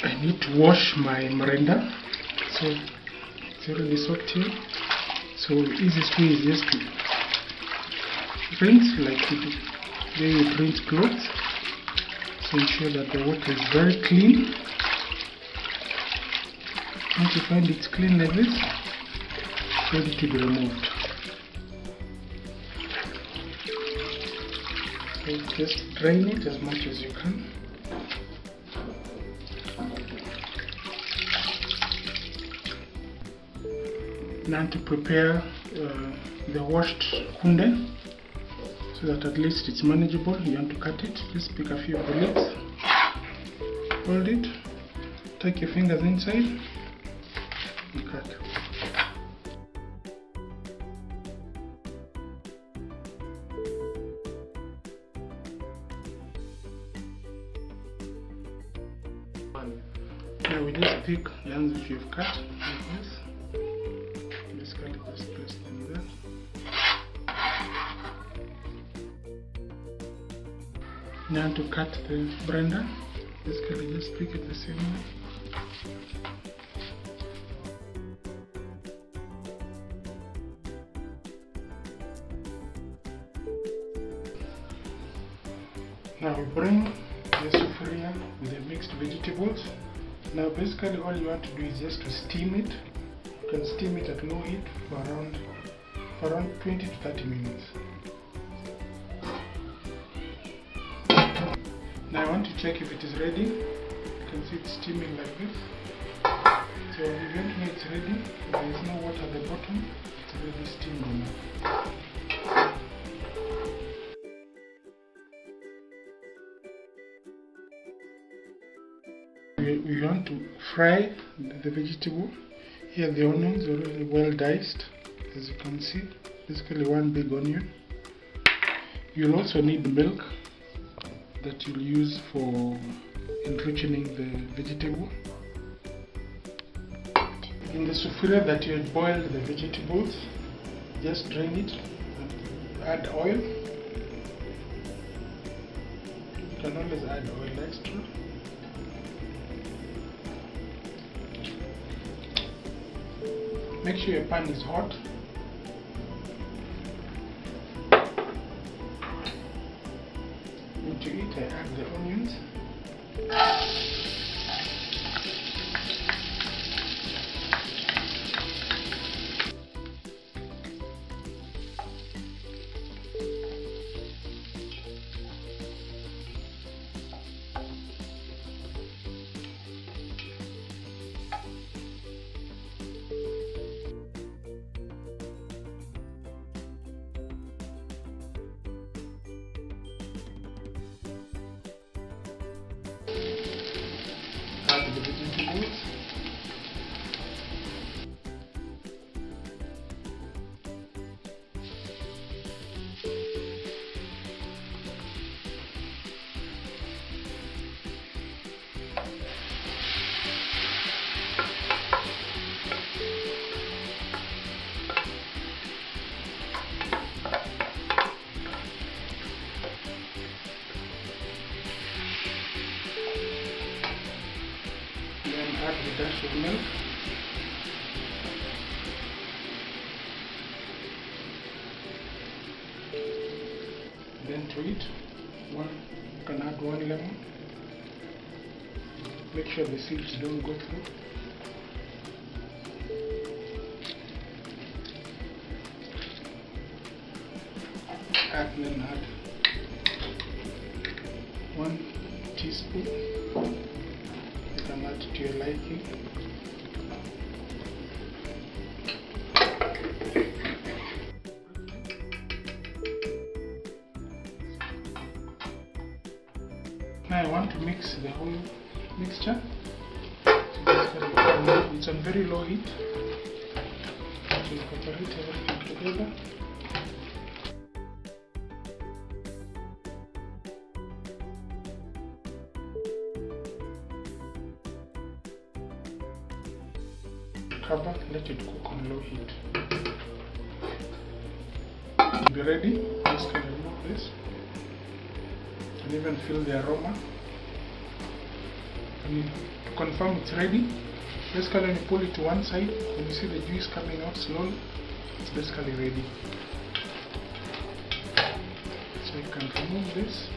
I need to wash my mrenda, so it's already soaked here. So easiest way is just to rinse like you do. There you rinse clothes. So ensure that the water is very clean. Once you find it's clean like this, it's ready to be removed. So just drain it as much as you can. Now to prepare the washed kunde, so that at least it's manageable. You want to cut it, just pick a few bullets, hold it, take your fingers inside and cut. Now we just pick the ones which you've cut like this. Basically just place them there. Now to cut the mrenda, basically just pick it the same way. Now we bring the sufuria with the mixed vegetables. Now basically all you want to do is just to steam it. You can steam it at low heat for around 20 to 30 minutes. Now I want to check if it is ready. You can see it's steaming like this. So if you don't know it's ready, there is no water at the bottom, it's already steamed enough. We want to fry the vegetable. Here the onions are already well diced, as you can see, basically one big onion. You'll also need milk that you'll use for enriching the vegetable. In the sufuria that you had boiled the vegetables, just drain it and add oil. You can always add oil extra. Make sure your pan is hot. Into it I add the onions. Add the vegetables. Add the dash of milk. Then to it, you can add 1 lemon. Make sure the seeds don't go through. Then add 1 teaspoon. You can add to your liking. Now I want to mix the whole mixture. It's on very low heat. So incorporate everything together. Cover, let it cook on low heat. Be ready. Just can remove this and even feel the aroma. to confirm it's ready. Basically, when you pull it to one side, when you see the juice coming out slowly, it's basically ready. So you can remove this.